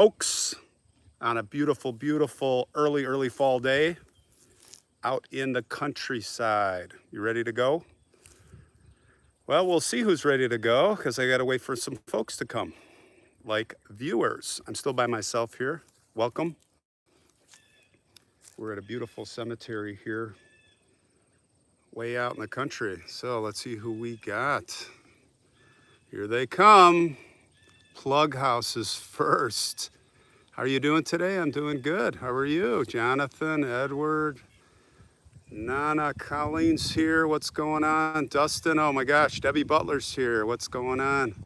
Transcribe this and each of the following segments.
Folks, on a beautiful, beautiful early fall day out in the countryside. You ready to go? Well, we'll see who's ready to go because I got to wait for some folks to come, like viewers. I'm still by myself here. Welcome. We're at a beautiful cemetery here, way out in the country. So let's see who we got. Here they come. Plug houses first. How are you doing today? I'm doing good. How are you? Jonathan, Edward, Nana, Colleen's here. What's going on? Dustin, oh my gosh, Debbie Butler's here. What's going on?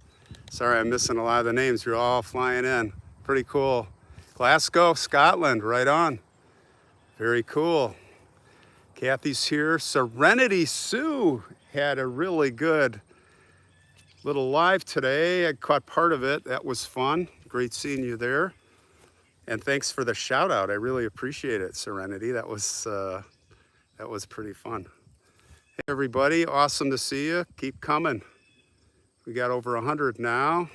Sorry, I'm missing a lot of the names. You're all flying in. Pretty cool. Glasgow, Scotland, right on. Very cool. Kathy's here. Serenity Sue had a really good little live today. I caught part of it. That was fun. Great seeing you there. And thanks for the shout out. I really appreciate it, Serenity. That was pretty fun. Hey everybody, awesome to see you. Keep coming. We got over 100 now.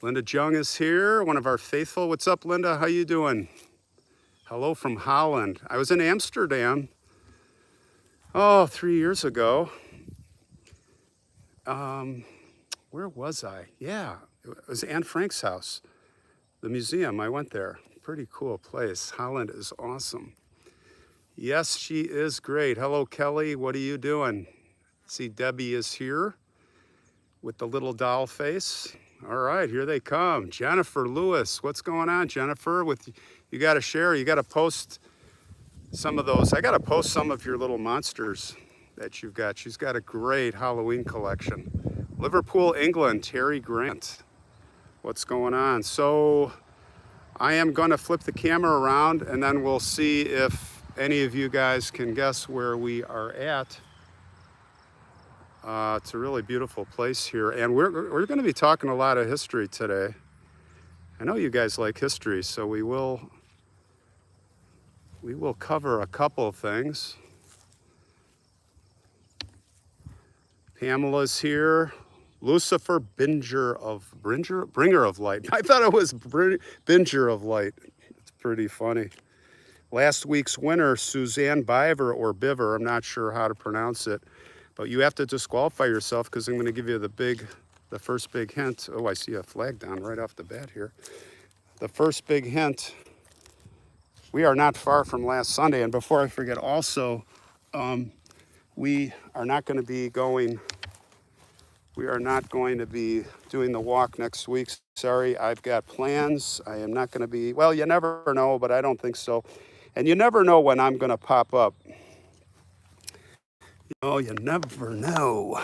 Linda Jung is here, one of our faithful. What's up, Linda? How you doing? Hello from Holland. I was in Amsterdam, 3 years ago. Where was I? Yeah, it was Anne Frank's house. The museum, I went there. Pretty cool place. Holland is awesome. Yes, she is great. Hello, Kelly. What are you doing? See, Debbie is here with the little doll face. All right, here they come. Jennifer Lewis. What's going on, Jennifer? You got to share. You got to post some of those. I got to post some of your little monsters that you've got. She's got a great Halloween collection. Liverpool, England. Terry Grant. What's going on? So I am going to flip the camera around and then we'll see if any of you guys can guess where we are at. It's a really beautiful place here, and we're going to be talking a lot of history today. I know you guys like history, so we will cover a couple of things. Pamela's here. Lucifer, bringer of light. I thought it was binger of light. It's pretty funny. Last week's winner, Suzanne Biver or Biver. I'm not sure how to pronounce it, but you have to disqualify yourself because I'm going to give you the first big hint. Oh, I see a flag down right off the bat here. The first big hint. We are not far from last Sunday, and before I forget, also, we are not going to be doing the walk next week. Sorry, I've got plans. I am not going to be, well, you never know, but I don't think so. And you never know when I'm going to pop up. You never know.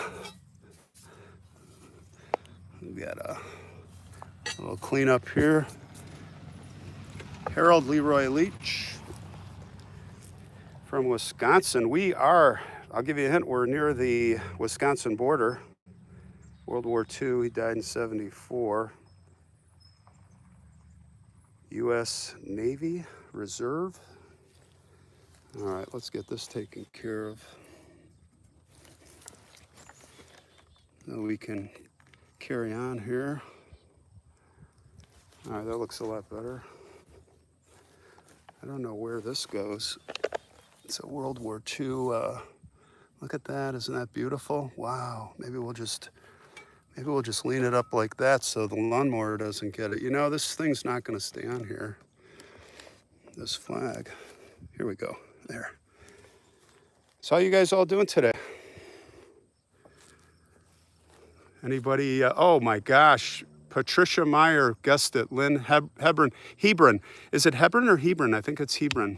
We got a little cleanup here. Harold Leroy Leach from Wisconsin. I'll give you a hint, we're near the Wisconsin border. World War II, he died in 74. U.S. Navy Reserve. All right, let's get this taken care of. So we can carry on here. All right, that looks a lot better. I don't know where this goes. It's a World War II. Look at that, isn't that beautiful? Wow, maybe we'll just lean it up like that so the lawnmower doesn't get it. This thing's not gonna stay on here. This flag. Here we go, there. So how you guys all doing today? Anybody, oh my gosh, Patricia Meyer guessed it, Linn-Hebron. Is it Hebron or Hebron? I think it's Hebron.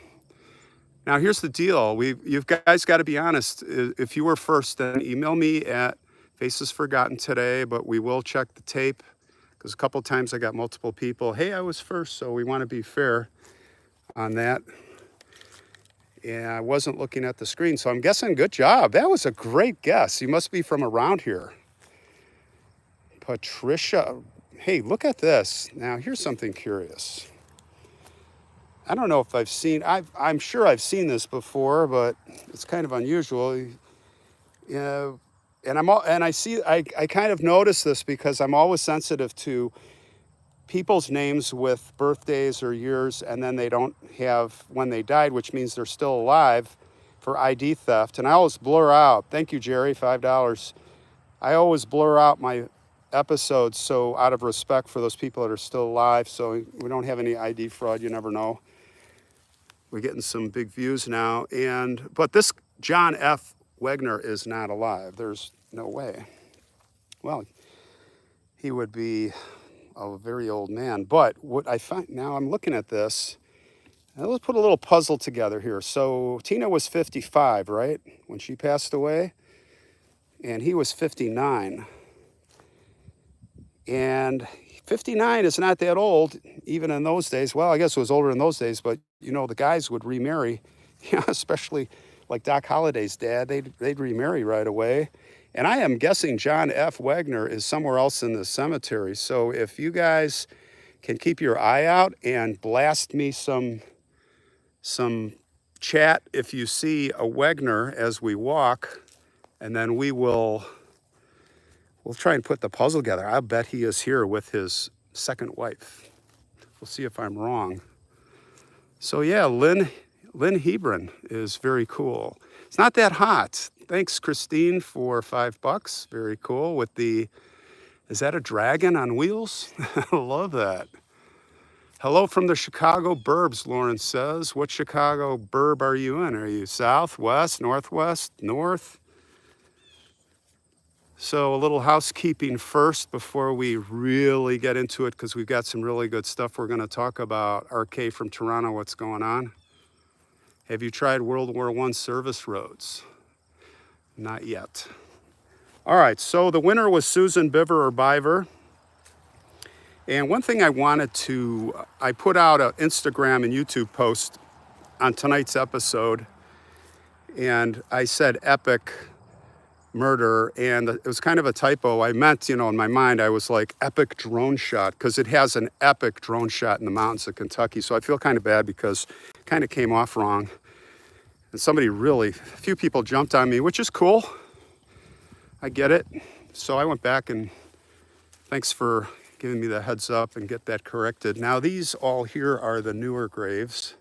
Now here's the deal, you guys gotta be honest. If you were first, then email me at Faces Forgotten today, but we will check the tape because a couple times I got multiple people, hey, I was first, so we want to be fair on that. Yeah, I wasn't looking at the screen, so I'm guessing good job. That was a great guess. You must be from around here. Patricia, hey, look at this. Now, here's something curious. I don't know if I'm sure I've seen this before, but it's kind of unusual. And I kind of notice this because I'm always sensitive to people's names with birthdays or years, and then they don't have when they died, which means they're still alive, for ID theft. And I always blur out, thank you, Jerry, $5. I always blur out my episodes, so out of respect for those people that are still alive, so we don't have any ID fraud. You never know. We're getting some big views now, but this John F. Wagner is not alive. There's no way. Well, he would be a very old man. But what I find now, I'm looking at this, and let's put a little puzzle together here. So Tina was 55, right, when she passed away, and he was 59. And 59 is not that old, even in those days. Well, I guess it was older in those days, but you know, the guys would remarry, especially like Doc Holliday's dad, they'd remarry right away. And I am guessing John F. Wagner is somewhere else in the cemetery. So if you guys can keep your eye out and blast me some chat if you see a Wagner as we walk, and then we'll try and put the puzzle together. I bet he is here with his second wife. We'll see if I'm wrong. So yeah, Linn-Hebron is very cool. It's not that hot. Thanks, Christine, for $5. Very cool. With is that a dragon on wheels? I love that. Hello from the Chicago burbs, Lauren says. What Chicago burb are you in? Are you south, west, northwest, north? So a little housekeeping first before we really get into it, because we've got some really good stuff we're going to talk about. RK from Toronto, what's going on? Have you tried World War I service roads? Not yet. All right, so the winner was Susan Biver or Biver. And one thing I put out an Instagram and YouTube post on tonight's episode, and I said epic murder, and it was kind of a typo. I meant, in my mind, I was like epic drone shot, because it has an epic drone shot in the mountains of Kentucky. So I feel kind of bad because it kind of came off wrong. And a few people jumped on me, which is cool. I get it. So I went back, and thanks for giving me the heads up and get that corrected. Now these all here are the newer graves.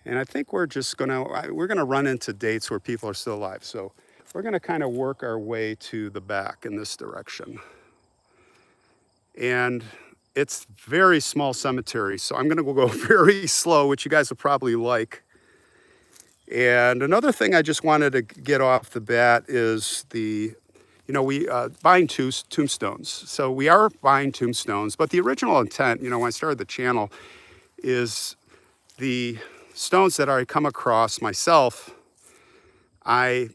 And I think we're gonna run into dates where people are still alive. So we're gonna kind of work our way to the back in this direction. And it's very small cemetery, so I'm gonna go very slow, which you guys will probably like. And another thing I just wanted to get off the bat is buying tombstones. So we are buying tombstones, but the original intent, when I started the channel, is the stones that I come across myself, I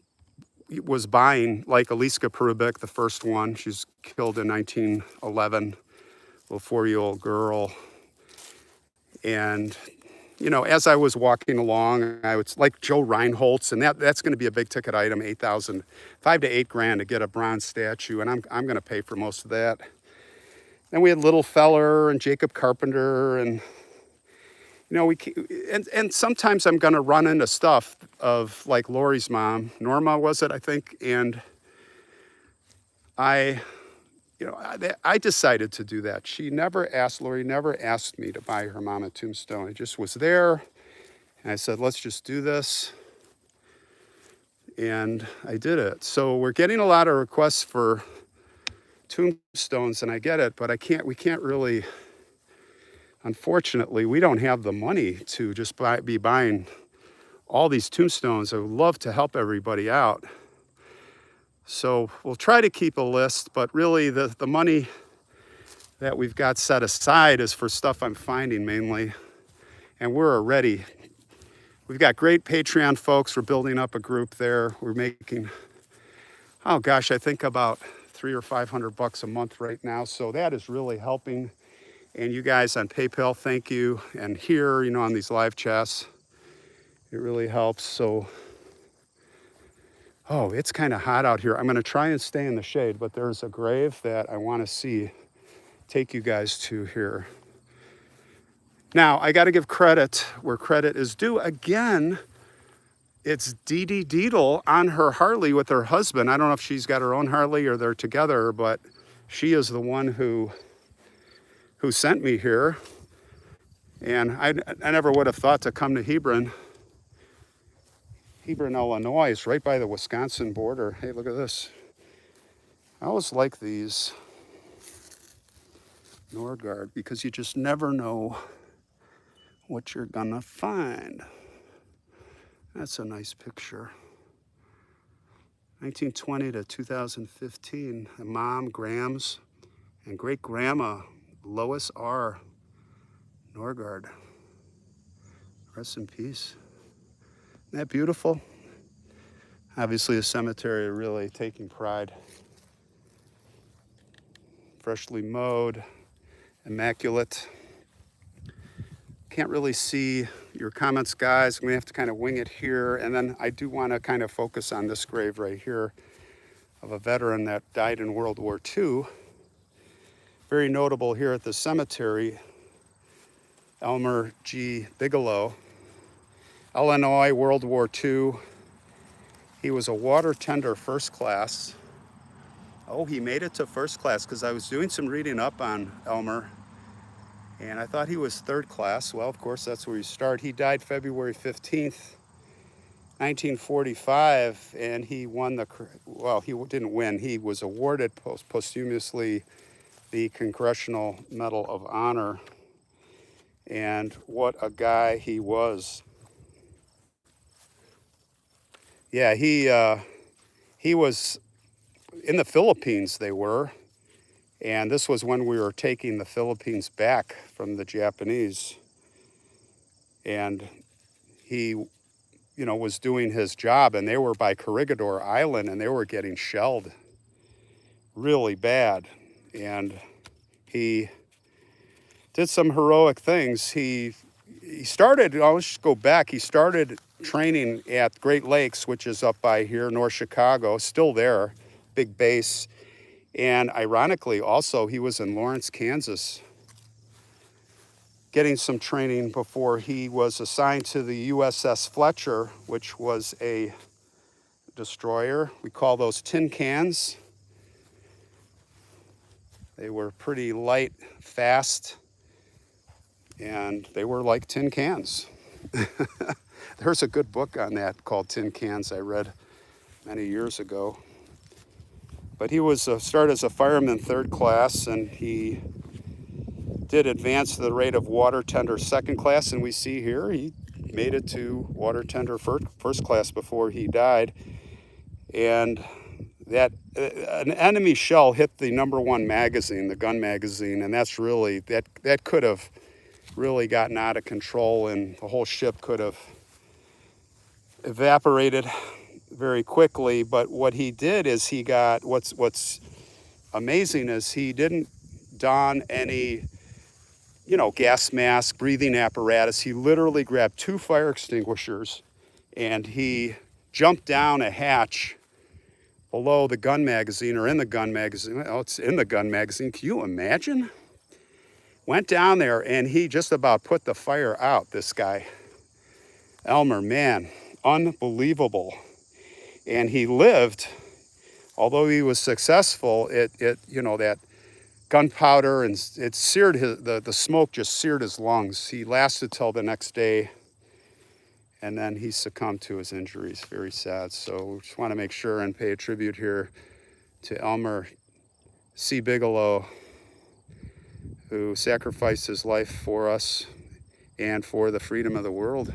was buying, like Aliska Perubic, the first one. She's killed in 1911, little 4-year-old girl. And, as I was walking along, I was like Joe Reinhold's, and that's going to be a big ticket item, $5,000 to $8,000 to get a bronze statue, and I'm going to pay for most of that. Then we had Little Feller and Jacob Carpenter, and and sometimes I'm going to run into stuff of like Lori's mom, Norma was it, I think, and I decided to do that. Lori never asked me to buy her mom a tombstone. It just was there, and I said, let's just do this, and I did it. So we're getting a lot of requests for tombstones, and I get it, but we can't really. Unfortunately, we don't have the money to just be buying all these tombstones. I would love to help everybody out. So we'll try to keep a list, but really the money that we've got set aside is for stuff I'm finding mainly. And we've got great Patreon folks. We're building up a group there. We're making, I think about $300 or $500 a month right now. So that is really helping. And you guys on PayPal, thank you. And here, on these live chats, it really helps. So, it's kind of hot out here. I'm going to try and stay in the shade, but there's a grave that I want to take you guys to here. Now, I got to give credit where credit is due. Again, it's Dee Dee Deedle on her Harley with her husband. I don't know if she's got her own Harley or they're together, but she is the one who who sent me here. And I never would have thought to come to Hebron. Hebron, Illinois is right by the Wisconsin border. Hey, look at this. I always like these Norgard because you just never know what you're gonna find. That's a nice picture. 1920 to 2015, Mom Grams and great-grandma Lois R. Norgard. Rest in peace. Isn't that beautiful? Obviously a cemetery really taking pride. Freshly mowed, immaculate. Can't really see your comments, guys. I'm gonna have to kind of wing it here. And then I do want to kind of focus on this grave right here of a veteran that died in World War II. Very notable here at the cemetery, Elmer G. Bigelow, Illinois, World War II. He was a water tender first class. Oh, he made it to first class because I was doing some reading up on Elmer and I thought he was third class. Well, of course, that's where you start. He died February 15th, 1945, and he won the, well, he didn't win. He was awarded posthumously the Congressional Medal of Honor. And what a guy he was. Yeah, he was in the Philippines, they were. And this was when we were taking the Philippines back from the Japanese. And he, you know, was doing his job, and they were by Corregidor Island, and they were getting shelled really bad. And he did some heroic things. He started, let's just go back. He started training at Great Lakes, which is up by here, North Chicago, still there, big base. And ironically, also, he was in Lawrence, Kansas, getting some training before he was assigned to the USS Fletcher, which was a destroyer. We call those tin cans. They were pretty light, fast, and they were like tin cans. There's a good book on that called Tin Cans I read many years ago. But he was started as a fireman third class, and he did advance to the rate of water tender second class. And we see here he made it to water tender first class before he died. And that an enemy shell hit the #1 magazine, the gun magazine, and that's really that could have really gotten out of control, and the whole ship could have evaporated very quickly. But what he did is he got, what's amazing is he didn't don any, you know, gas mask, breathing apparatus. He literally grabbed 2 fire extinguishers and he jumped down a hatch below the gun magazine, or in the gun magazine. Oh, it's in the gun magazine. Can you imagine? Went down there and he just about put the fire out, this guy. Elmer, man, unbelievable. And he lived, although he was successful, you know, that gunpowder, and it seared the smoke just seared his lungs. He lasted till the next day, and then he succumbed to his injuries. Very sad. So we just want to make sure and pay a tribute here to Elmer C. Bigelow, who sacrificed his life for us and for the freedom of the world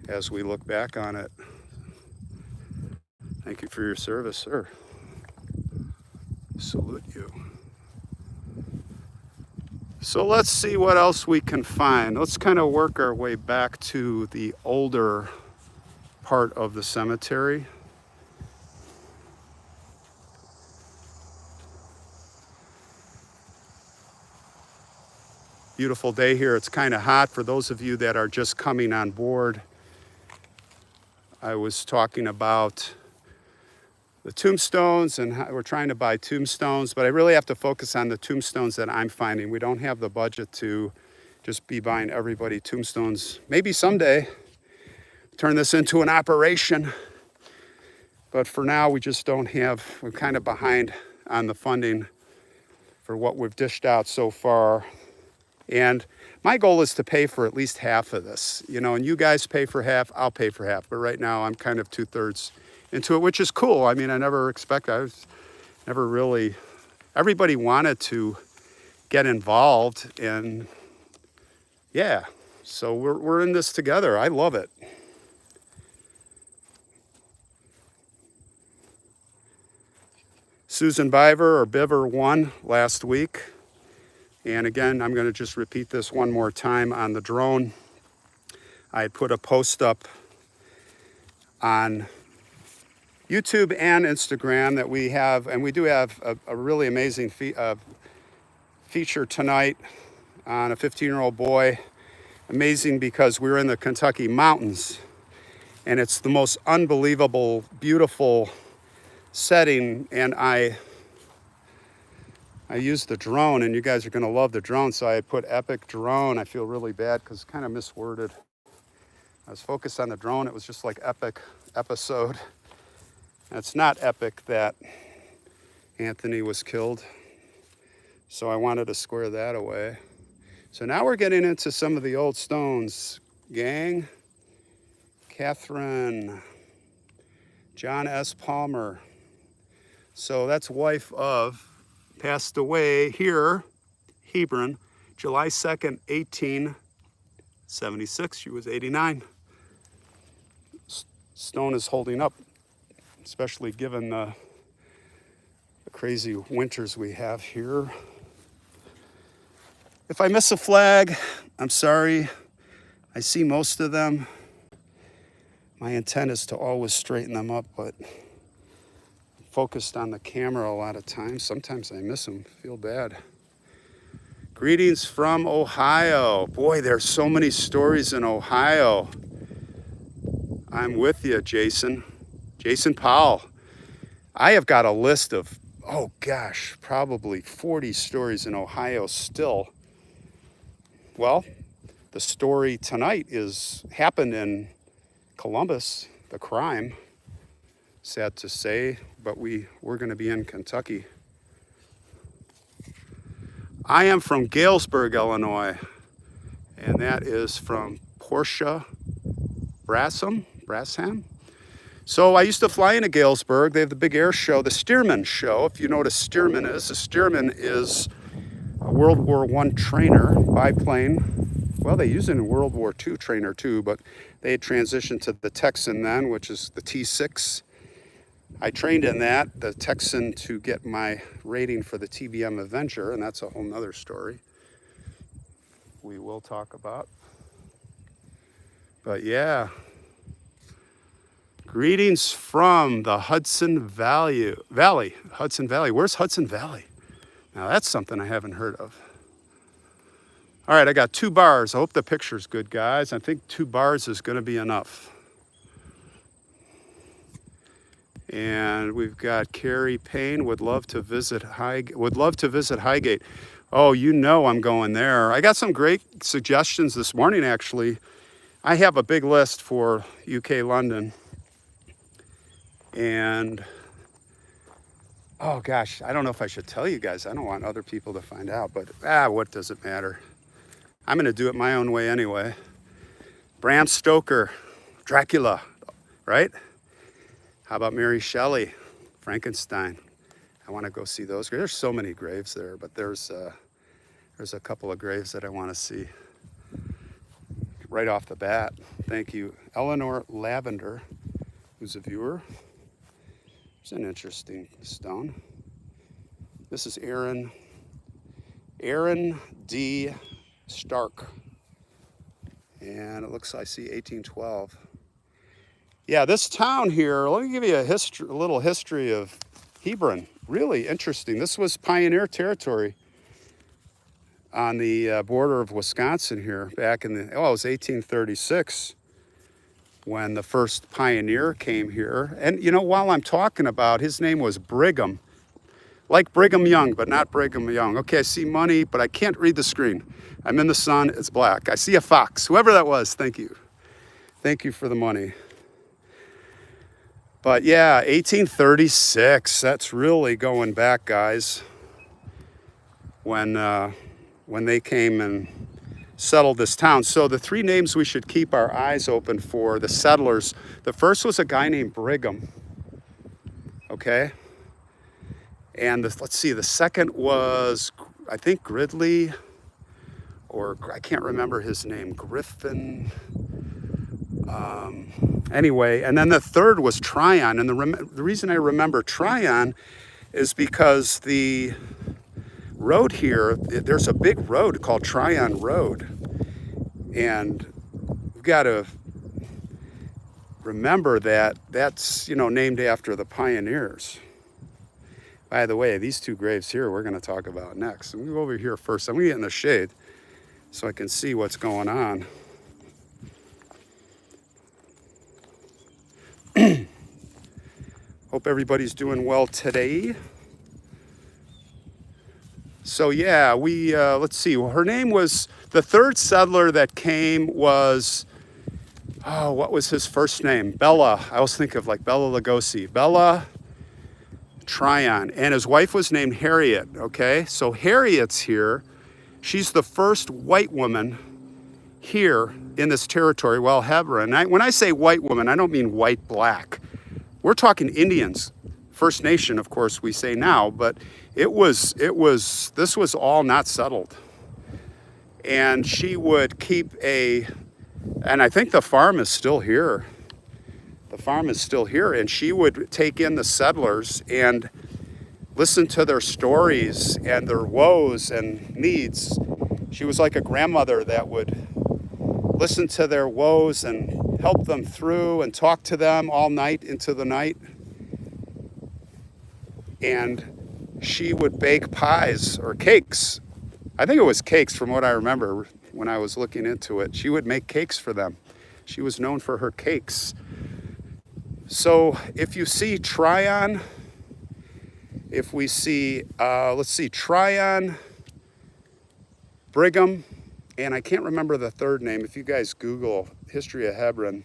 as we look back on it. Thank you for your service, sir. Salute you. So let's see what else we can find. Let's kind of work our way back to the older part of the cemetery. Beautiful day here. It's kind of hot for those of you that are just coming on board. I was talking about the tombstones, and we're trying to buy tombstones, but I really have to focus on the tombstones that I'm finding. We don't have the budget to just be buying everybody tombstones. Maybe someday turn this into an operation, but for now we just don't have, we're kind of behind on the funding for what we've dished out so far. And my goal is to pay for at least half of this, you know, and you guys pay for half, I'll pay for half. But right now I'm kind of 2/3 into it, which is cool. I mean, I was never really, everybody wanted to get involved, and yeah, so we're in this together. I love it. Susan Biver, or Biver, won last week. And again, I'm going to just repeat this one more time on the drone. I put a post up on YouTube and Instagram that we have, and we do have a really amazing feature tonight on a 15-year-old boy. Amazing because we're in the Kentucky mountains, and it's the most unbelievable, beautiful setting. And I used the drone, and you guys are going to love the drone, so I put epic drone. I feel really bad because it's kind of misworded. I was focused on the drone. It was just like epic episode. And it's not epic that Anthony was killed, so I wanted to square that away. So now we're getting into some of the old stones. Gang, Catherine, John S. Palmer. So that's wife of, passed away here, Hebron, July 2nd, 1876. She was 89. Stone is holding up, especially given the crazy winters we have here. If I miss a flag, I'm sorry. I see most of them. My intent is to always straighten them up, but focused on the camera a lot of times. Sometimes I miss them, feel bad. Greetings from Ohio. Boy, there's so many stories in Ohio. I'm with you, Jason. Jason Powell. I have got a list of, oh gosh, probably 40 stories in Ohio still. Well, the story tonight happened in Columbus, the crime. Sad to say, but we're going to be in Kentucky. I am from Galesburg, Illinois, and that is from Portia Brasham. So I used to fly into Galesburg. They have the big air show, the Stearman show. If you know what a Stearman is, a Stearman is a World War I trainer, biplane. Well, they used it in World War II trainer too, but they had transitioned to the Texan then, which is the T6. I trained in that, the Texan, to get my rating for the TBM Avenger, and that's a whole nother story we will talk about. But yeah, greetings from the Hudson Valley. Hudson Valley. Where's Hudson Valley? Now that's something I haven't heard of. All right, I got 2 bars. I hope the picture's good, guys. I think 2 bars is going to be enough. And we've got Carrie Payne would love to visit Highgate. Oh, you know I'm going there. I got some great suggestions this morning, actually. I have a big list for UK London. And oh gosh, I don't know if I should tell you guys. I don't want other people to find out, but what does it matter? I'm going to do it my own way anyway. Bram Stoker, Dracula, right? How about Mary Shelley, Frankenstein? I want to go see those graves. There's so many graves there, but there's a couple of graves that I want to see right off the bat. Thank you. Eleanor Lavender, who's a viewer. It's an interesting stone. This is Aaron D. Stark. And it looks, I see 1812. Yeah, this town here, let me give you a little history of Hebron. Really interesting. This was pioneer territory on the border of Wisconsin here back in it was 1836 when the first pioneer came here. And you know, while I'm talking about, his name was Brigham. Like Brigham Young, but not Brigham Young. Okay, I see money, but I can't read the screen. I'm in the sun, it's black. I see a fox. Whoever that was, thank you. Thank you for the money. But yeah, 1836, that's really going back, guys. when they came and settled this town. So the three names we should keep our eyes open for, the settlers. The first was a guy named Brigham, okay? And let's see, the second was, I think, Gridley, or I can't remember his name, Griffin. Anyway, and then the third was Tryon. And the reason I remember Tryon is because the road here, there's a big road called Tryon Road. And we've got to remember that that's, named after the pioneers. By the way, these two graves here we're going to talk about next. I'm going to go over here first. I'm going to get in the shade so I can see what's going on. Hope everybody's doing well today. So yeah, let's see. Well, her name was, the third settler that came was, what was his first name? Bella. I always think of like Bella Lugosi. Bella Tryon. And his wife was named Harriet, okay? So Harriet's here. She's the first white woman here in this territory, well, Hebron. When I say white woman, I don't mean white, black. We're talking Indians. First Nation, of course, we say now, but this was all not settled. And she would keep and I think the farm is still here. The farm is still here, and she would take in the settlers and listen to their stories and their woes and needs. She was like a grandmother that would listen to their woes and help them through and talk to them all night into the night. And she would bake pies or cakes. I think it was cakes from what I remember when I was looking into it. She would make cakes for them. She was known for her cakes. So if you see Tryon, if we see, let's see, Tryon, Brigham, and I can't remember the third name. If you guys Google History of Hebron,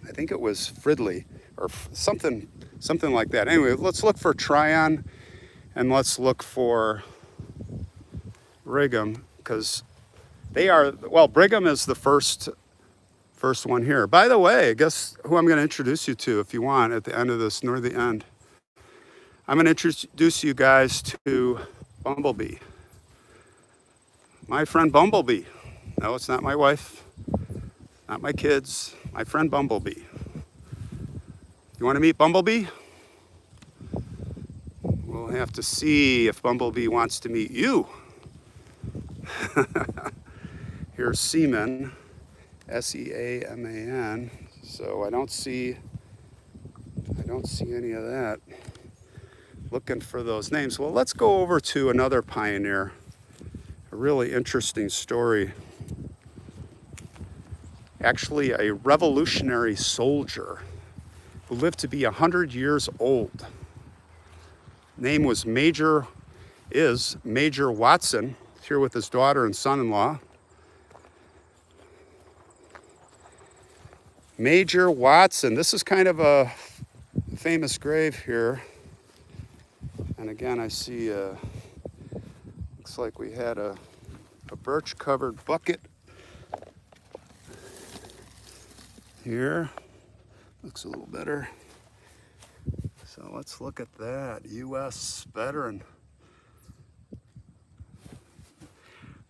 I think it was Fridley or something like that. Anyway, let's look for Tryon and let's look for Brigham, because Brigham is the first one here. By the way, guess who I'm going to introduce you to if you want at the end of this, near the end. I'm going to introduce you guys to Bumblebee. My friend Bumblebee. No, it's not my wife, not my kids, my friend Bumblebee. You want to meet Bumblebee? We'll have to see if Bumblebee wants to meet you. Here's Seaman, S-E-A-M-A-N. So I don't see any of that. Looking for those names. Well, let's go over to another pioneer. A really interesting story. Actually, a revolutionary soldier who lived to be 100 years old. Name was Major Watson. He's here with his daughter and son-in-law. Major Watson. This is kind of a famous grave here. And again, I see, looks like we had a birch-covered bucket here. Looks a little better. So let's look at that. U.S. veteran.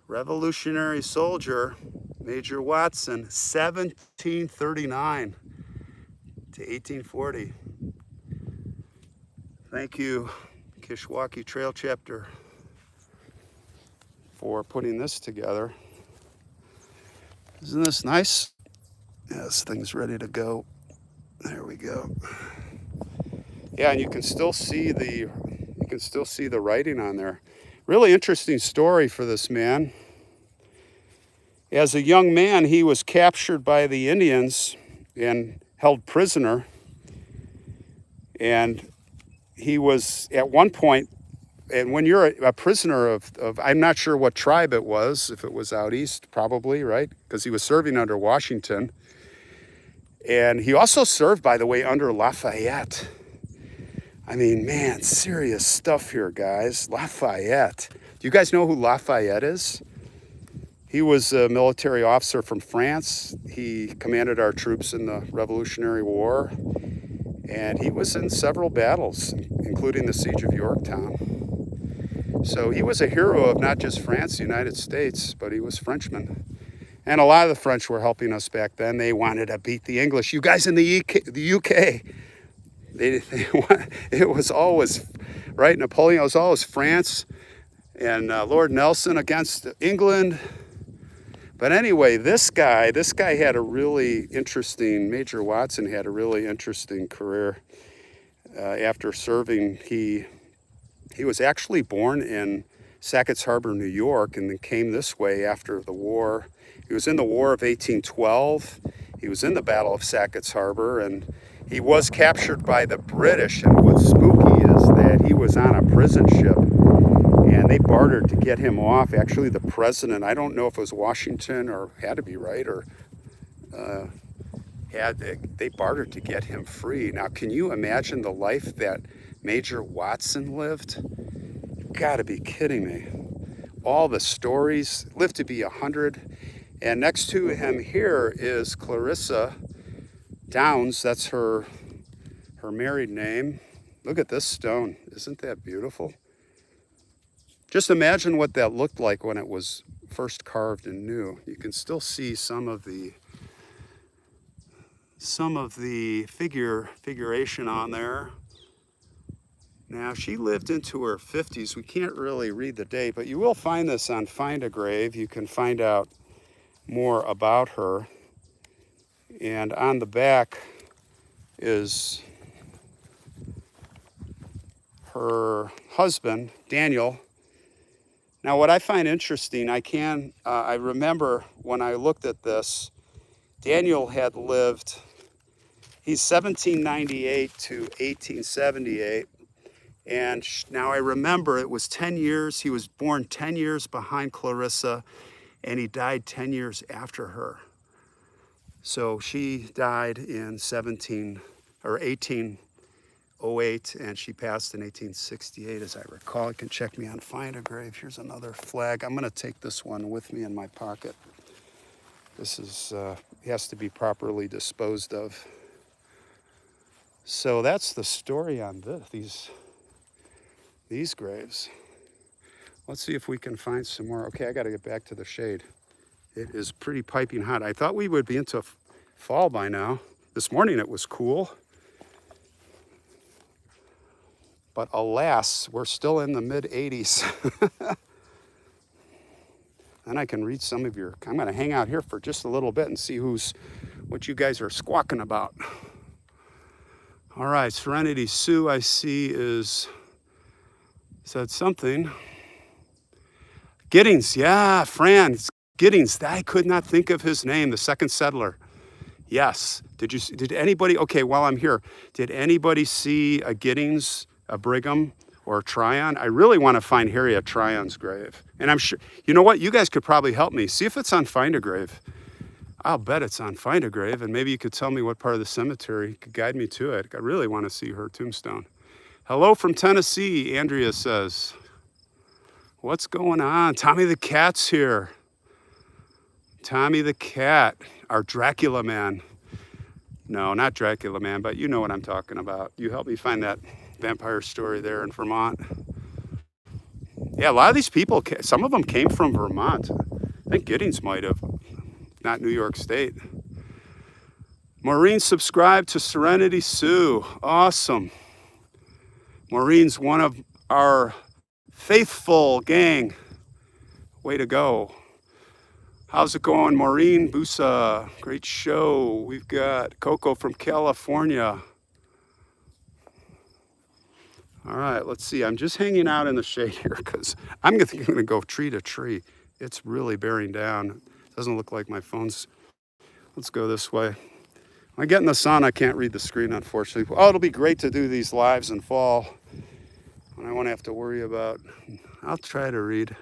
Revolutionary soldier, Major Watson, 1739 to 1840. Thank you, Kishwaukee Trail Chapter, for putting this together. Isn't this nice? Yeah, this thing's ready to go. There we go. Yeah, and you can still see the writing on there. Really interesting story for this man. As a young man, he was captured by the Indians and held prisoner. And he was at one point, and when you're a prisoner of I'm not sure what tribe it was, if it was out east, probably, right? Because he was serving under Washington. And he also served, by the way, under Lafayette. I mean, man, serious stuff here, guys. Lafayette. Do you guys know who Lafayette is? He was a military officer from France. He commanded our troops in the Revolutionary War, and he was in several battles, including the Siege of Yorktown. So he was a hero of not just France, the United States, but he was Frenchman. And a lot of the French were helping us back then. They wanted to beat the English. You guys in the UK, it was always, right? Napoleon was always France and Lord Nelson against England. But anyway, this guy had a really interesting, Major Watson had a really interesting career. After serving, he was actually born in Sackett's Harbor, New York, and then came this way after the war. He was in the War of 1812. He was in the Battle of Sackett's Harbor, and he was captured by the British. And what's spooky is that he was on a prison ship, and they bartered to get him off. Actually, the president, I don't know if it was Washington or had to be right, or they bartered to get him free. Now, can you imagine the life that Major Watson lived? You gotta be kidding me. All the stories, lived to be 100. And next to him here is Clarissa Downs. That's her married name. Look at this stone. Isn't that beautiful? Just imagine what that looked like when it was first carved and new. You can still see some of the figuration on there. Now, she lived into her 50s. We can't really read the date, but you will find this on Find a Grave. You can find out more about her. And on the back is her husband, Daniel. Now, what I find interesting, I remember when I looked at this, Daniel had lived, he's 1798 to 1878. And now I remember it was 10 years. He was born 10 years behind Clarissa, and he died 10 years after her. So she died in 1808, and she passed in 1868, as I recall. You can check me on Find a Grave. Here's another flag. I'm gonna take this one with me in my pocket. This is has to be properly disposed of. So that's the story on these graves. Let's see if we can find some more. Okay, I gotta get back to the shade. It is pretty piping hot. I thought we would be into fall by now. This morning it was cool. But alas, we're still in the mid 80s. And I can read some of I'm gonna hang out here for just a little bit and see what you guys are squawking about. All right, Serenity Sue, I see said something. Giddings, yeah, Fran Giddings. I could not think of his name, the second settler. Yes. Did anybody, okay, while I'm here, did anybody see a Giddings, a Brigham, or a Tryon? I really want to find Harriet Tryon's grave. And I'm sure, you know what? You guys could probably help me. See if it's on Find a Grave. I'll bet it's on Find a Grave, and maybe you could tell me what part of the cemetery could guide me to it. I really want to see her tombstone. Hello from Tennessee, Andrea says. What's going on? Tommy the Cat's here. Tommy the Cat, our Dracula man. No, not Dracula man, but you know what I'm talking about. You helped me find that vampire story there in Vermont. Yeah, a lot of these people, some of them came from Vermont. I think Giddings might have, not New York State. Maureen subscribed to Serenity Sue. Awesome. Maureen's one of our faithful gang. Way to go. How's it going, Maureen? Busa, great show. We've got Coco from California. All right, let's see. I'm just hanging out in the shade here because I'm gonna go tree to tree. It's really bearing down. It doesn't look like my phone's. Let's go this way. When I get in the sun, I can't read the screen, unfortunately. Oh, it'll be great to do these lives in fall when I won't have to worry about. I'll try to read.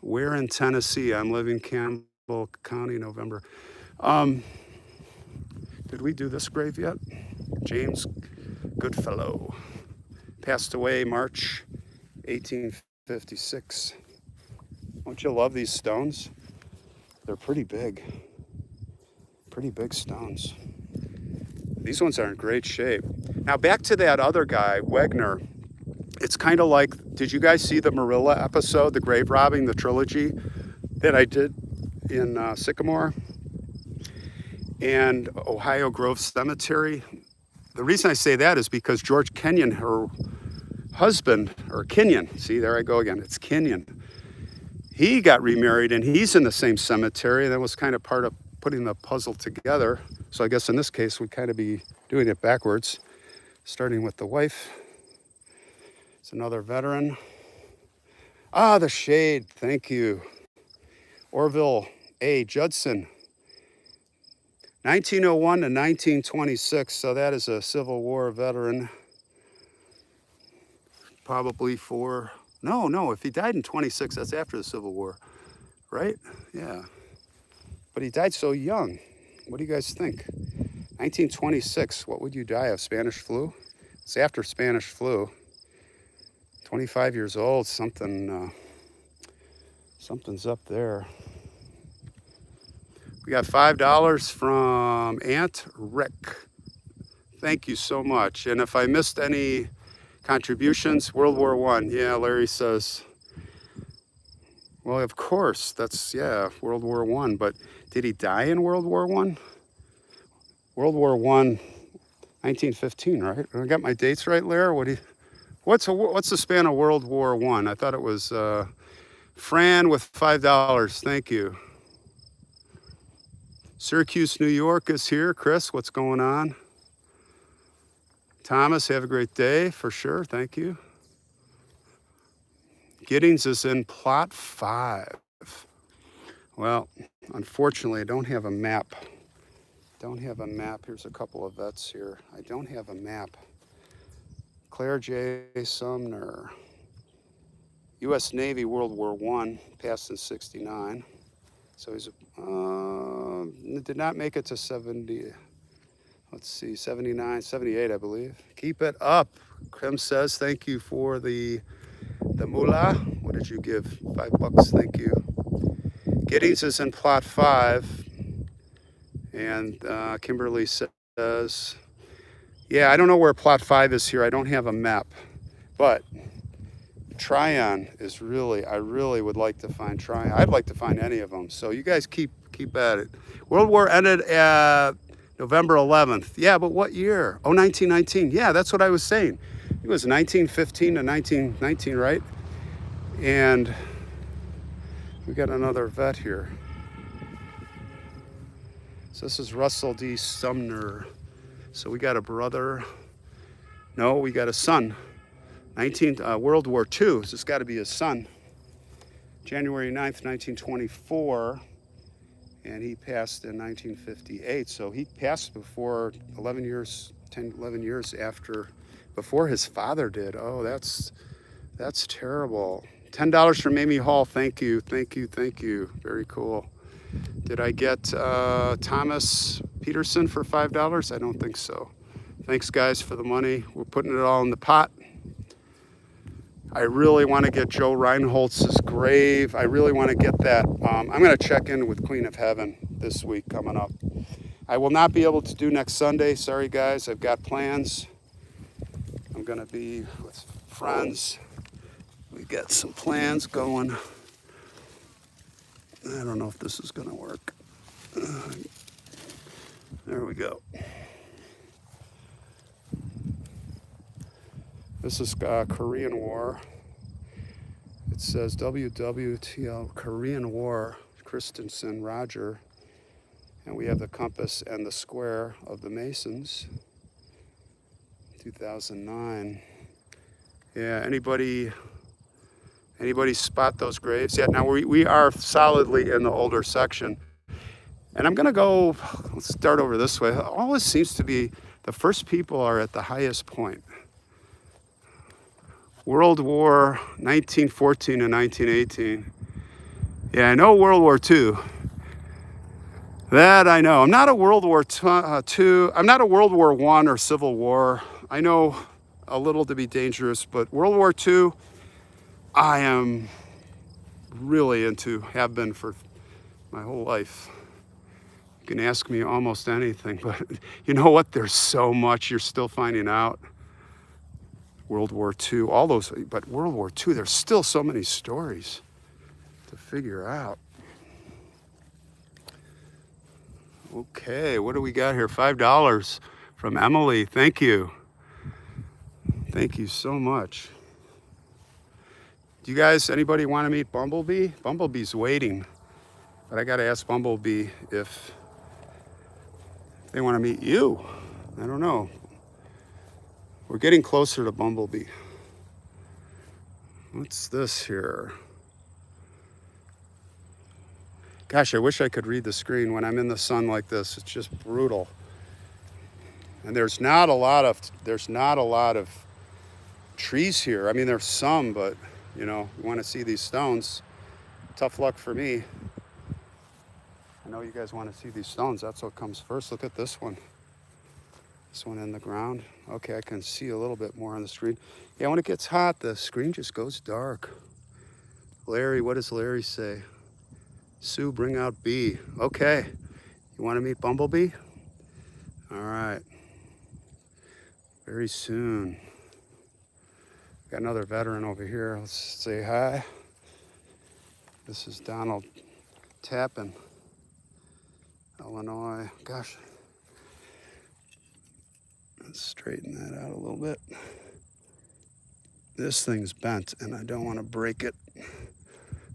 Where in Tennessee? I'm living Campbell County, November. Did we do this grave yet? James Goodfellow. Passed away March 1850. 1956. Don't you love these stones? They're pretty big stones. These ones are in great shape. Now back to that other guy, Wegner. It's kind of like, did you guys see the Marilla episode, the grave robbing, the trilogy that I did in Sycamore and Ohio Grove Cemetery? The reason I say that is because George Kenyon, her husband, or Kenyon, see, there I go again, it's Kenyon. He got remarried and he's in the same cemetery. That was kind of part of putting the puzzle together. So I guess in this case, we'd kind of be doing it backwards, starting with the wife. It's another veteran. Ah, the shade, thank you. Orville A. Judson, 1901 to 1926, so that is a Civil War veteran. Probably no, if he died in 26, that's after the Civil War, right? Yeah, but he died so young. What do you guys think? 1926, what would you die of? Spanish flu? It's after Spanish flu. 25 years old, something's up there. We got $5 from Aunt Rick. Thank you so much. And if I missed any contributions, World War I. Yeah, Larry says, well, of course, that's, yeah, World War I. But did he die in World War I? World War I, 1915, right? I got my dates right, Larry? What's the span of World War I? I thought it was Fran with $5. Thank you. Syracuse, New York is here. Chris, what's going on? Thomas, have a great day, for sure. Thank you. Giddings is in plot 5. Well, unfortunately, I don't have a map. Here's a couple of vets here. I don't have a map. Claire J. Sumner. U.S. Navy, World War I, passed in 69. So he's did not make it to 70. Let's see, 79, 78, I believe. Keep it up. Krim says, thank you for the moolah. What did you give? $5, thank you. Giddings is in plot 5. And Kimberly says, yeah, I don't know where plot 5 is here. I don't have a map. But Tryon is really, I really would like to find Tryon. I'd like to find any of them. So you guys keep at it. World War ended at November 11th. Yeah, but what year? Oh, 1919. Yeah, that's what I was saying. It was 1915 to 1919, right? And we got another vet here. So this is Russell D. Sumner. So we got a brother. No, we got a son. World War II. So it's got to be his son. January 9th, 1924. And he passed in 1958. So he passed before 11 years after, before his father did. Oh, that's terrible. $10 from Amy Hall. Thank you. Very cool. Did I get Thomas Peterson for $5? I don't think so. Thanks, guys, for the money. We're putting it all in the pot. I really want to get Joe Reinholtz's grave. I really want to get that. I'm going to check in with Queen of Heaven this week coming up. I will not be able to do next Sunday. Sorry, guys. I've got plans. I'm going to be with friends. We got some plans going. I don't know if this is going to work. There we go. This is Korean War. It says WWTL Korean War, Christensen, Roger. And we have the compass and the square of the Masons. 2009. Yeah, anybody spot those graves yet? Now we are solidly in the older section. And I'm gonna go, let's start over this way. Always seems to be the first people are at the highest point. World War 1914 and 1918. Yeah, I know World War II. That I know. I'm not a World War II. I'm not a World War I or Civil War. I know a little to be dangerous, but World War II, I am really into, have been for my whole life. You can ask me almost anything, but you know what? There's so much you're still finding out. World War II, all those, but World War II, there's still so many stories to figure out. Okay, what do we got here? $5 from Emily. Thank you. Thank you so much. Do you guys, anybody want to meet Bumblebee? Bumblebee's waiting, but I got to ask Bumblebee if they want to meet you. I don't know. We're getting closer to Bumblebee. What's this here? Gosh, I wish I could read the screen when I'm in the sun like this. It's just brutal. And there's not a lot of trees here. I mean, there's some, but you know, you want to see these stones. Tough luck for me. I know you guys want to see these stones. That's what comes first. Look at this one. This one in the ground. Okay, I can see a little bit more on the screen. Yeah, when it gets hot, the screen just goes dark. Larry, what does Larry say? Sue, bring out B. Okay, you want to meet Bumblebee? All right. Very soon. Got another veteran over here. Let's say hi. This is Donald Tappan, Illinois. Gosh. Let's straighten that out a little bit. This thing's bent and I don't want to break it.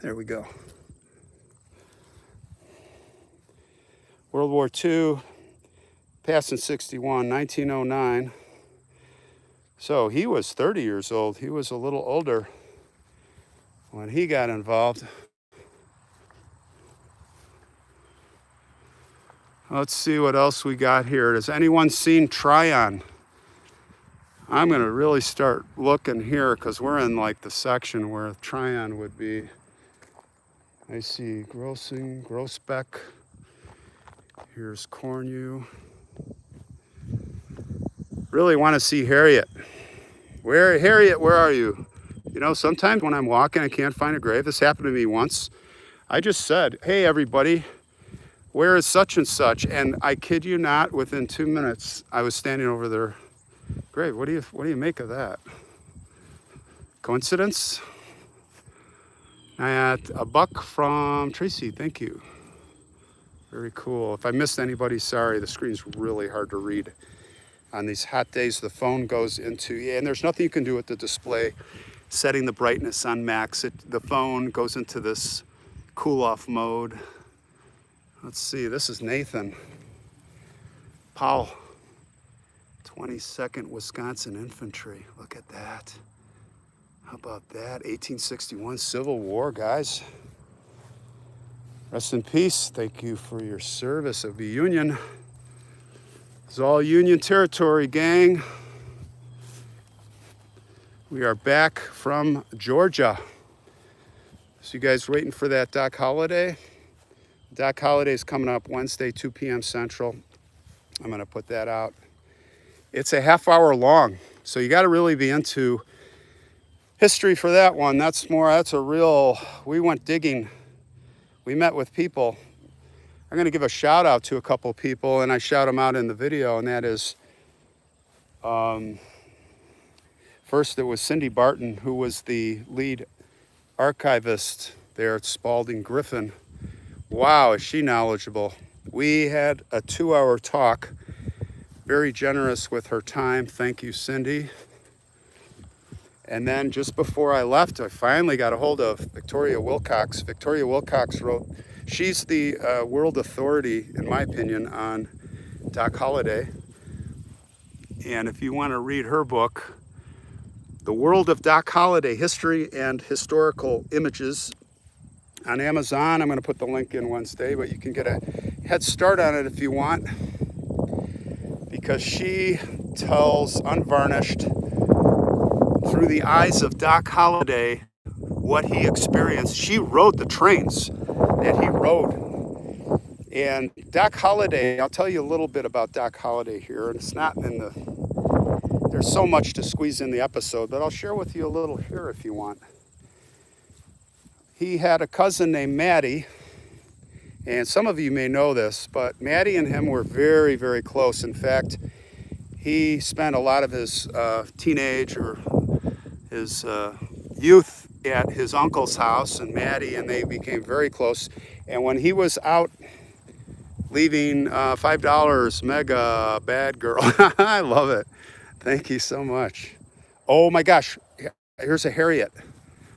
There we go. World War II, passed in 61, 1909. So he was 30 years old. He was a little older when he got involved. Let's see what else we got here. Has anyone seen Tryon? I'm going to really start looking here because we're in like the section where Tryon would be. I see Grossing, Grossbeck. Here's Cornu. Really want to see Harriet. Harriet, where are you? You know, sometimes when I'm walking, I can't find a grave. This happened to me once. I just said, hey, everybody, where is such and such? And I kid you not, within 2 minutes, I was standing over their grave. What do you make of that? Coincidence? At a buck from Tracy, thank you. Very cool. If I missed anybody, sorry, the screen's really hard to read. On these hot days, the phone goes into, and there's nothing you can do with the display. Setting the brightness on max, the phone goes into this cool off mode. Let's see, this is Nathan Powell, 22nd Wisconsin Infantry. Look at that. How about that? 1861 Civil War, guys. Rest in peace. Thank you for your service of the Union. It's all Union territory, gang. We are back from Georgia. So you guys waiting for that Doc Holiday? Doc Holiday is coming up Wednesday, 2 p.m. Central. I'm going to put that out. It's a half hour long, so you got to really be into history for that one. That's a real, we went digging. We met with people. I'm going to give a shout out to a couple people, and I shout them out in the video, and that is, first it was Cindy Barton, who was the lead archivist there at Spalding Griffin. Wow, is she knowledgeable. We had a 2-hour talk, very generous with her time. Thank you, Cindy. And then just before I left, I finally got a hold of Victoria Wilcox. Victoria Wilcox wrote, she's the world authority, in my opinion, on Doc Holliday. And if you want to read her book, The World of Doc Holliday, History and Historical Images, on Amazon. I'm going to put the link in Wednesday, but you can get a head start on it if you want, because she tells unvarnished, through the eyes of Doc Holliday, what he experienced. She rode the trains that he rode. And Doc Holliday, I'll tell you a little bit about Doc Holliday here, and it's not in the, there's so much to squeeze in the episode, but I'll share with you a little here if you want. he had a cousin named Maddie, and some of you may know this, but Maddie and him were very, very close. In fact, he spent a lot of his teenage or his youth at his uncle's house, and Maddie and they became very close. And when he was out leaving $5, mega bad girl. I love it. Thank you so much. Oh my gosh, here's a Harriet,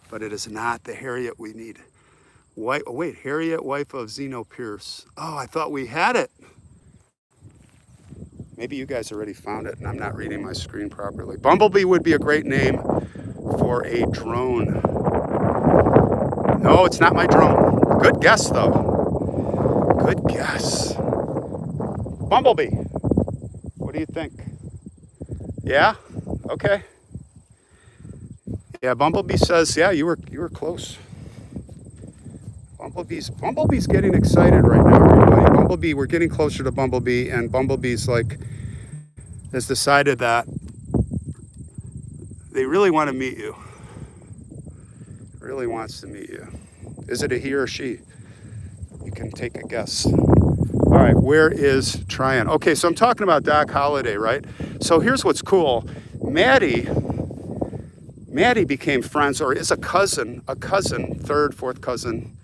but it is not the Harriet we need. Wait, Harriet, wife of Zeno Pierce. Oh, I thought we had it. Maybe you guys already found it and I'm not reading my screen properly. Bumblebee would be a great name for a drone. No, it's not my drone. Good guess though. Good guess. Bumblebee. What do you think? Yeah? Okay. Yeah, Bumblebee says, yeah, you were close. Bumblebee's getting excited right now, everybody. Bumblebee, we're getting closer to Bumblebee, and Bumblebee's like has decided that they really want to meet you. Really wants to meet you. Is it a he or she? You can take a guess. All right, where is Tryon? Okay, so I'm talking about Doc Holliday, right? So here's what's cool. Maddie became friends, or is a cousin, third, fourth cousin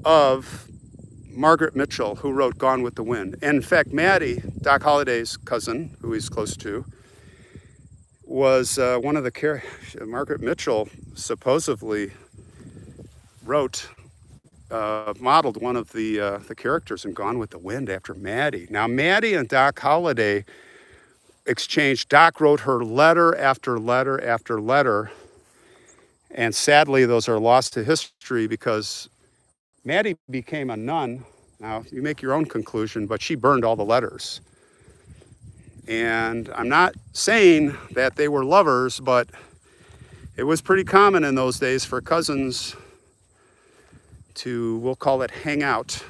of Margaret Mitchell, who wrote Gone with the Wind. And in fact, Maddie, Doc Holliday's cousin, who he's close to, was one of the characters. Margaret Mitchell supposedly modeled one of the characters in Gone with the Wind after Maddie. Now, Maddie and Doc Holliday exchanged. Doc wrote her letter after letter after letter, and sadly, those are lost to history because Maddie became a nun. Now, you make your own conclusion, but she burned all the letters. And I'm not saying that they were lovers, but it was pretty common in those days for cousins to, we'll call it, hang out.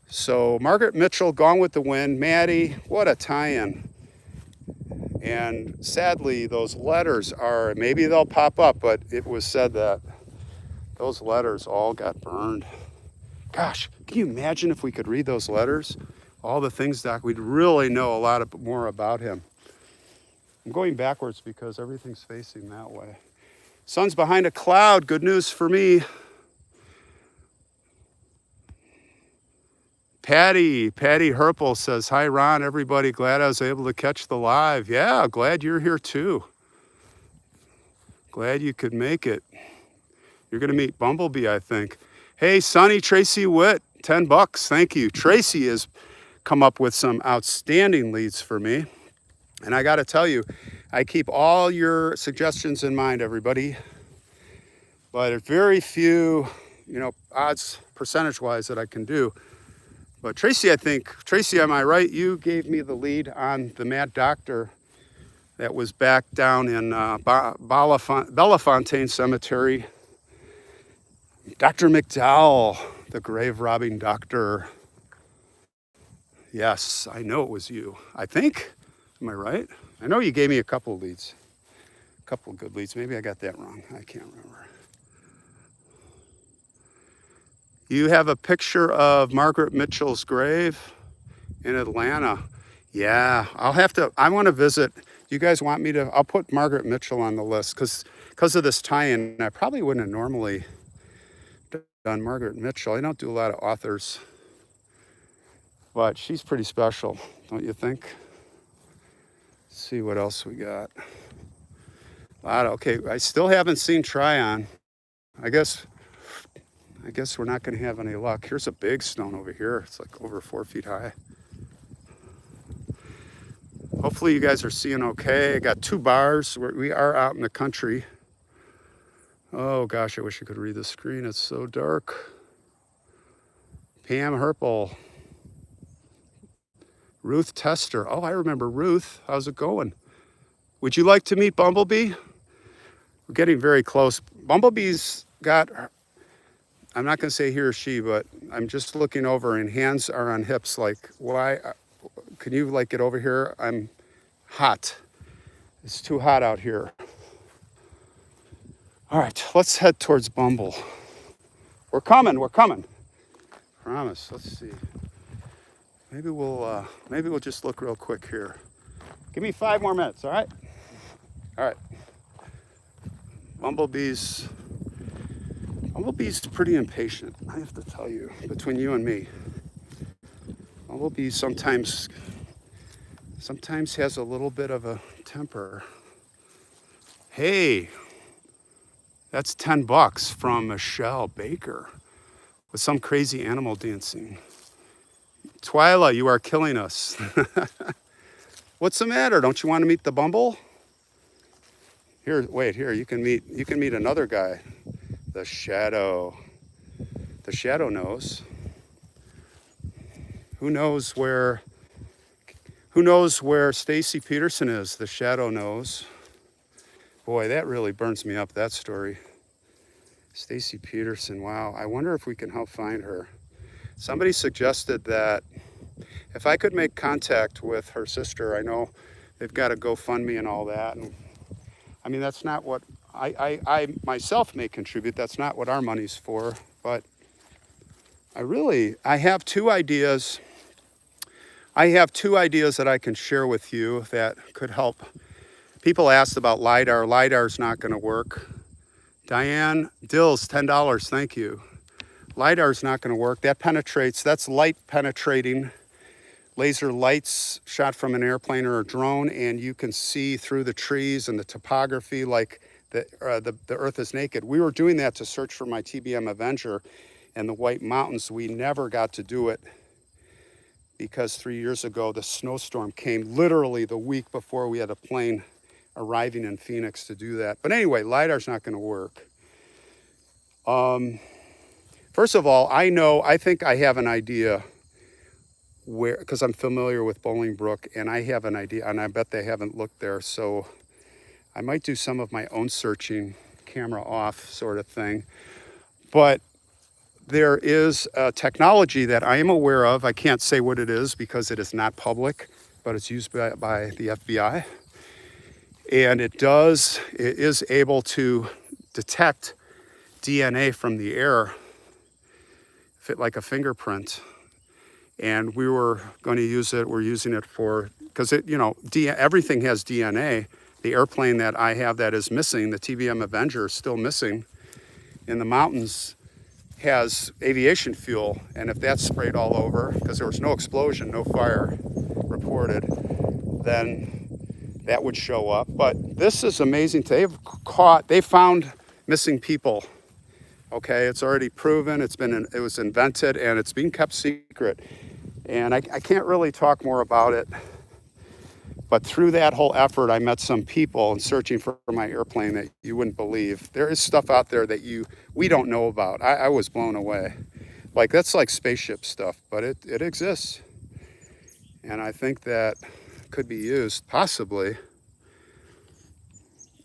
So Margaret Mitchell, Gone with the Wind, Maddie, what a tie-in. And sadly, those letters are, maybe they'll pop up, but it was said that those letters all got burned. Gosh, can you imagine if we could read those letters? All the things, Doc, we'd really know a lot more about him. I'm going backwards because everything's facing that way. Sun's behind a cloud, good news for me. Patty Herpel says, hi, Ron, everybody, glad I was able to catch the live. Yeah, glad you're here too. Glad you could make it. You're gonna meet Bumblebee, I think. Hey, Sonny Tracy Witt, $10, thank you. Tracy has come up with some outstanding leads for me. And I gotta tell you, I keep all your suggestions in mind, everybody. But very few, odds percentage-wise that I can do. But Tracy, am I right? You gave me the lead on the Mad Doctor that was back down in Bellefontaine Cemetery. Dr. McDowell, the grave-robbing doctor. Yes, I know it was you. I think. Am I right? I know you gave me a couple of leads. A couple of good leads. Maybe I got that wrong. I can't remember. You have a picture of Margaret Mitchell's grave in Atlanta. Yeah, I want to visit. Do you guys want me to? I'll put Margaret Mitchell on the list because of this tie-in. I probably wouldn't have normally done Margaret Mitchell. I don't do a lot of authors, but she's pretty special, don't you think? Let's see what else we got. Okay, I still haven't seen Tryon. I guess we're not going to have any luck. Here's a big stone over here. It's like over 4 feet high. Hopefully you guys are seeing okay. I got 2 bars. We are out in the country. Oh gosh, I wish I could read the screen. It's so dark. Pam Herpel. Ruth Tester. Oh, I remember Ruth. How's it going? Would you like to meet Bumblebee? We're getting very close. Bumblebee's got, I'm not going to say he or she, but I'm just looking over and hands are on hips like, can you like get over here? I'm hot. It's too hot out here. All right, let's head towards Bumble. We're coming, we're coming. Promise, let's see. Maybe we'll just look real quick here. Give me 5 more minutes, all right? All right. Bumblebee's pretty impatient, I have to tell you, between you and me. Bumblebee sometimes has a little bit of a temper. Hey, that's $10 from Michelle Baker with some crazy animal dancing. Twyla, you are killing us. What's the matter? Don't you want to meet the Bumble? Here, wait, here, you can meet another guy. The Shadow. The Shadow knows. Who knows where Stacy Peterson is? The Shadow knows. Boy, that really burns me up, that story. Stacy Peterson, wow. I wonder if we can help find her. Somebody suggested that if I could make contact with her sister, I know they've got a GoFundMe and all that. And I mean, that's not what I myself may contribute. That's not what our money's for. But I have 2 ideas. I have 2 ideas that I can share with you that could help. People asked about LiDAR. LiDAR's not going to work. Diane Dills, $10, thank you. LiDAR's not going to work. That's light penetrating. Laser lights shot from an airplane or a drone, and you can see through the trees and the topography like the earth is naked. We were doing that to search for my TBM Avenger and the White Mountains. We never got to do it because 3 years ago the snowstorm came literally the week before we had a plane arriving in Phoenix to do that. But anyway, LiDAR's not going to work. First of all, I think I have an idea where, because I'm familiar with Bolingbrook, and I have an idea, and I bet they haven't looked there, so I might do some of my own searching, camera off sort of thing. But there is a technology that I am aware of. I can't say what it is because it is not public, but it's used by the FBI. And it is able to detect DNA from the air, fit like a fingerprint. And we were going to use it. We're using it for, because everything has DNA. The airplane that I have that is missing, the TBM Avenger, is still missing in the mountains, has aviation fuel. And if that's sprayed all over, because there was no explosion, no fire reported, then that would show up. But this is amazing. They found missing people. Okay, it's already proven. It was invented, and it's being kept secret. And I can't really talk more about it. But through that whole effort, I met some people and searching for my airplane that you wouldn't believe. There is stuff out there that we don't know about. I was blown away. Like, that's like spaceship stuff, but it exists. And I think that could be used, possibly.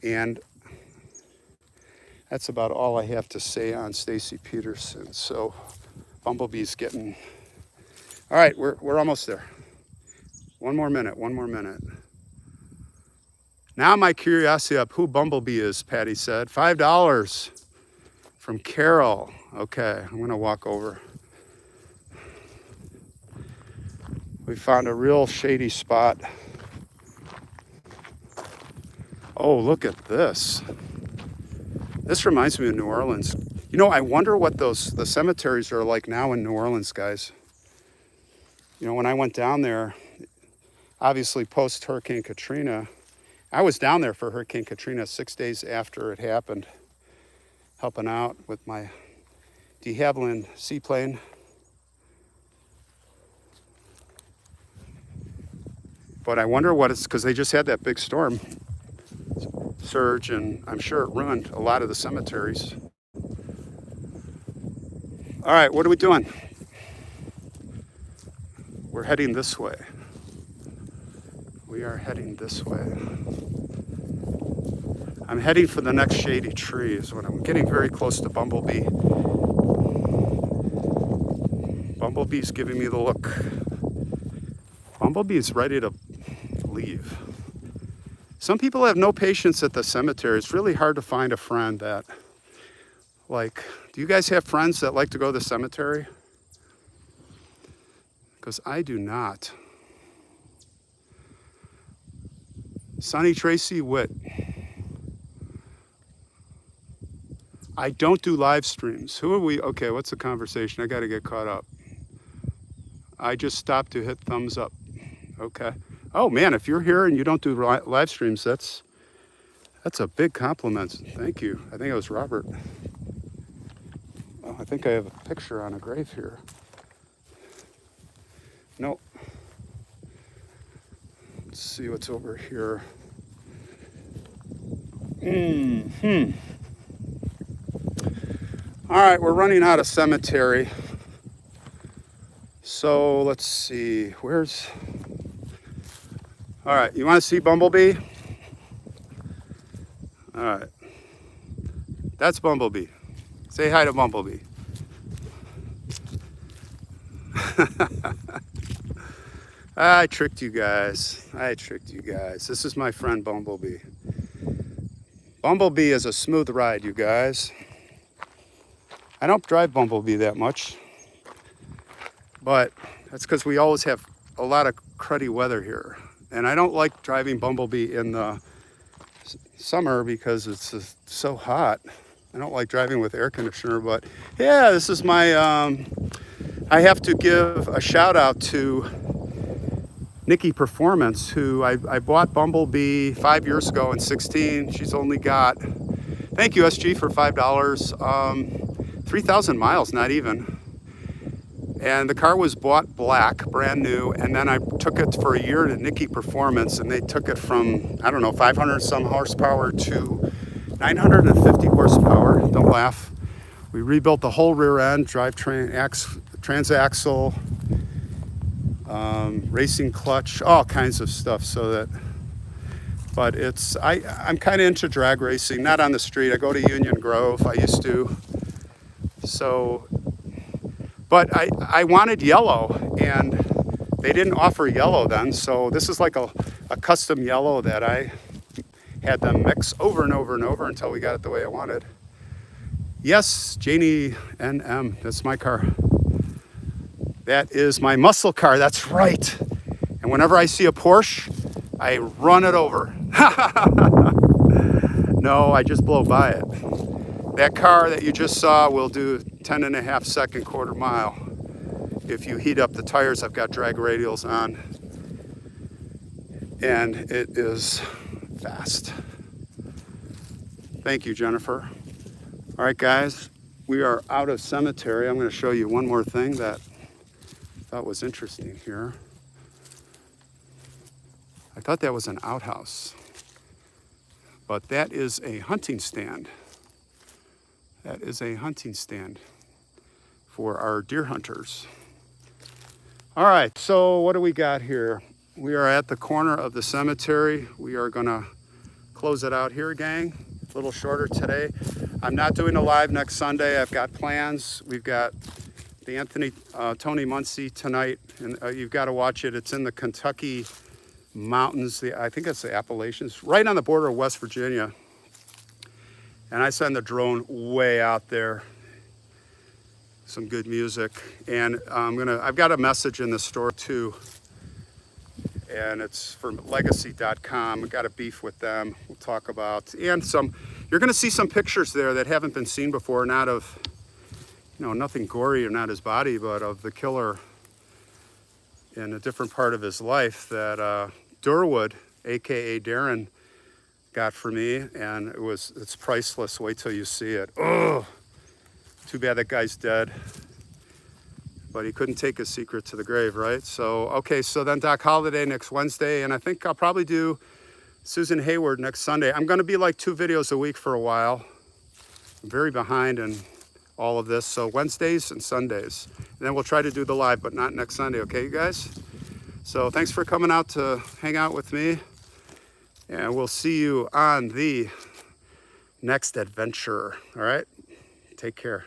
And that's about all I have to say on Stacy Peterson. So Bumblebee's getting... All right, we're almost there. One more minute. Now my curiosity up who Bumblebee is, Patty said. $5 from Carol. Okay, I'm gonna walk over. We found a real shady spot. Oh, look at this. This reminds me of New Orleans. I wonder what the cemeteries are like now in New Orleans, guys. When I went down there, obviously post Hurricane Katrina, I was down there for Hurricane Katrina 6 days after it happened, helping out with my de Havilland seaplane. But I wonder what it's, because they just had that big storm surge, and I'm sure it ruined a lot of the cemeteries. All right, what are we doing? We're heading this way. We are heading this way. I'm heading for the next shady tree is when I'm getting very close to Bumblebee. Bumblebee's giving me the look. Bumblebee's ready to leave. Some people have no patience at the cemetery. It's really hard to find a friend that, like, do you guys have friends that like to go to the cemetery? Because I do not. Sonny Tracy Witt. I don't do live streams. Who are we? Okay, what's the conversation? I got to get caught up. I just stopped to hit thumbs up. Okay. Oh man, if you're here and you don't do live streams, that's a big compliment. Thank you. I think it was Robert. Oh, I think I have a picture on a grave here. No. Let's see what's over here. All right, we're running out of cemetery. So let's see, where's... All right, you want to see Bumblebee? All right, that's Bumblebee. Say hi to Bumblebee. I tricked you guys. This is my friend Bumblebee. Bumblebee is a smooth ride, you guys. I don't drive Bumblebee that much, but that's because we always have a lot of cruddy weather here. And I don't like driving Bumblebee in the summer because it's so hot. I don't like driving with air conditioner, but yeah, this is my, I have to give a shout out to Nikki Performance, who I bought Bumblebee 5 years ago in 16. She's only got, thank you SG for $5, 3,000 miles, not even. And the car was bought black, brand new, and then I took it for a year to Nikki Performance, and they took it from, I don't know, 500 some horsepower to 950 horsepower. Don't laugh. We rebuilt the whole rear end, drivetrain, transaxle, racing clutch, all kinds of stuff, so that, but it's, I'm kind of into drag racing, not on the street. I go to Union Grove, I used to. So, but I wanted yellow, and they didn't offer yellow then, so this is like a custom yellow that I had them mix over and over and over until we got it the way I wanted. Yes, Janie NM, that's my car. That is my muscle car, that's right. And whenever I see a Porsche, I run it over. No, I just blow by it. That car that you just saw will do 10.5 second quarter mile. If you heat up the tires, I've got drag radials on, and it is fast. Thank you, Jennifer. All right, guys, we are out of cemetery. I'm going to show you one more thing that I thought was interesting here. I thought that was an outhouse, but that is a hunting stand. That is a hunting stand for our deer hunters. All right, so what do we got here? We are at the corner of the cemetery. We are gonna close it out here, gang. A little shorter today. I'm not doing a live next Sunday. I've got plans. We've got the Tony Muncie tonight, and you've got to watch it. It's in the Kentucky mountains. I think it's the Appalachians, right on the border of West Virginia. And I send the drone way out there. Some good music. And I've got a message in the store too. And it's from legacy.com. I've got a beef with them. We'll talk about, and you're gonna see some pictures there that haven't been seen before, not of, nothing gory or not his body, but of the killer in a different part of his life that Durwood, AKA Darren, got for me, and it's priceless. Wait till you see it. Oh, too bad that guy's dead, but he couldn't take his secret to the grave, right? So, okay, so then Doc Holliday next Wednesday, and I think I'll probably do Susan Hayward next Sunday. I'm gonna be like 2 videos a week for a while. I'm very behind in all of this, so Wednesdays and Sundays. And then we'll try to do the live, but not next Sunday, okay, you guys? So thanks for coming out to hang out with me. And we'll see you on the next adventure. All right? Take care.